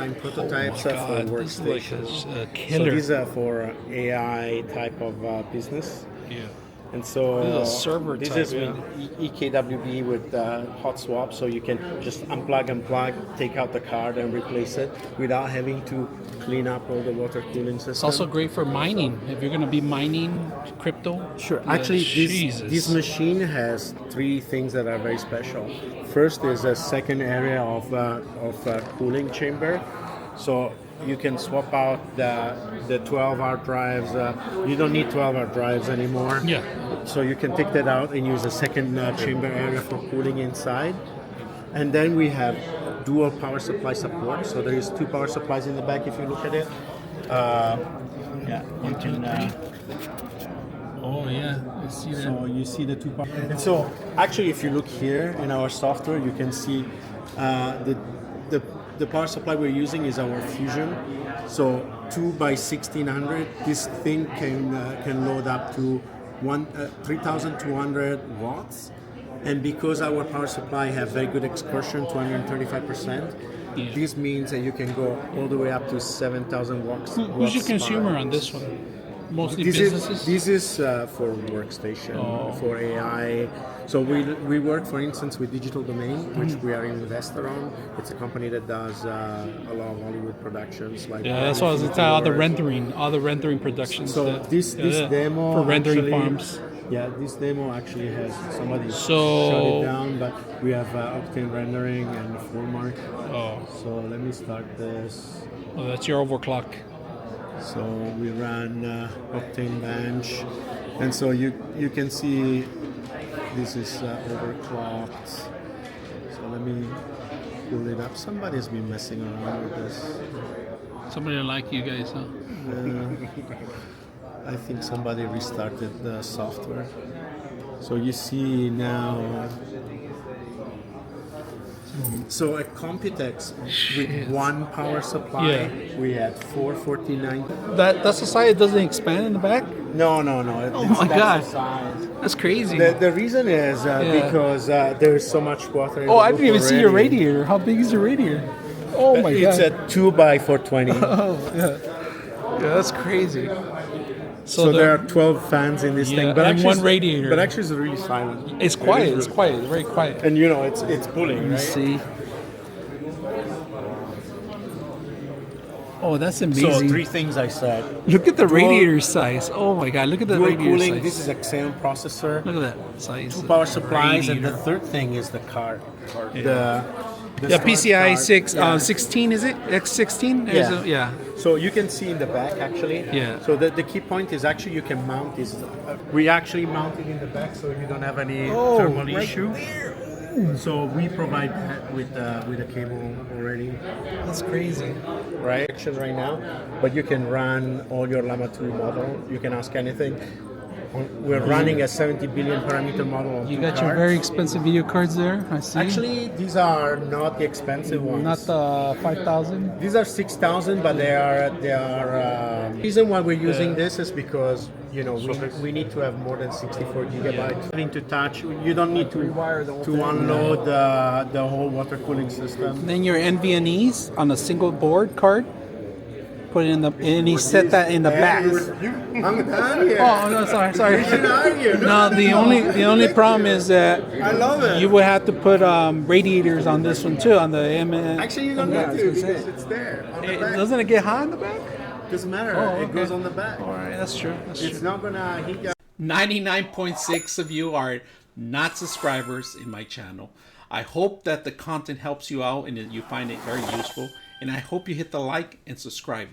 design prototypes for workstations. Like a killer. So these are for AI type of business. Yeah. And so This is a server this type, is with EKWB with hot swap, so you can just unplug, take out the card and replace it without having to clean up all the water cooling system. It's also great for mining. If you're going to be mining crypto. Sure. Actually, this machine has three things that are very special. First is a second area of cooling chamber. So you can swap out the 12 hard drives. You don't need 12 hard drives anymore. Yeah. So you can take that out and use a second chamber area for cooling inside. And then we have dual power supply support. So there is two power supplies in the back if you look at it. Yeah, you can. Oh yeah, I see that. So you see the two power. And so actually, if you look here in our software, you can see the power supply we're using is our Fusion. So 2 by 1600. This thing can load up to 3,200 watts. And because our power supply have very good excursion, 235%, this means that you can go all the way up to 7,000 watts. Who's your consumer on this one? Mostly businesses? This is for workstation, for AI. So we work, for instance, with Digital Domain, which we are an investor on. It's a company that does a lot of Hollywood productions. Like that's what I was going to tell, all the rendering productions. So this demo for rendering actually, farms. Yeah, this demo actually has somebody shut it down, but we have Octane rendering and Fullmark. Oh. So let me start this. Oh, that's your overclock. So we run Octane Bench, and so you can see this is overclocked. So let me pull it up. Somebody's been messing around with this. Somebody like you guys, huh? I think somebody restarted the software. So you see now. So at Computex, with one power supply, we had 449. That's the side that doesn't expand in the back? No. Oh my God, that's crazy. The reason is because there's so much water in the I didn't even see your already. radiator. How big is your radiator? Oh my God. It's a 2 by 420. Oh, yeah. Yeah, that's crazy. So there are 12 fans in this thing, but and actually, one radiator. But actually, it's really silent. It's quiet. It's quiet. It's very quiet. And it's pulling, right? See. Oh, that's amazing. So three things I said. Look at the radiator size. Oh my God, look at the Dual radiator cooling. size. This is a Xeon processor. Look at that size. 2 power supplies, Radiator. and the third thing is the card. The PCI 16, is it? X16? Yeah. So you can see in the back actually. Yeah. So the key point is actually you can mount this. We actually mount it in the back so you don't have any thermal issue. There. So we provide that with a cable already. That's crazy. Right. Action right now, but you can run all your Llama 2 model. You can ask anything. We're running a 70 billion parameter model on You 2 got your cards. very expensive video cards there, I see. Actually, these are not the expensive ones. Not the 5,000? These are 6,000, but they are. The reason why we're using this is because we need to have more than 64 gigabytes. Having to touch, you don't need to unload the whole water cooling system. Then your NVMe's on a single board card. Put it in the, and he set that in the back. I'm done here. Oh no, sorry. We should argue. No, the only problem is that I love it. you would have to put radiators on this one too, on the Actually, you don't need to because it's there. On the back. Doesn't it get hot in the back? Doesn't matter. Oh, It goes on the back. All right, that's true. It's not gonna heat you. 99.6 of you are not subscribers in my channel. I hope that the content helps you out and that you find it very useful. And I hope you hit the like and subscribe.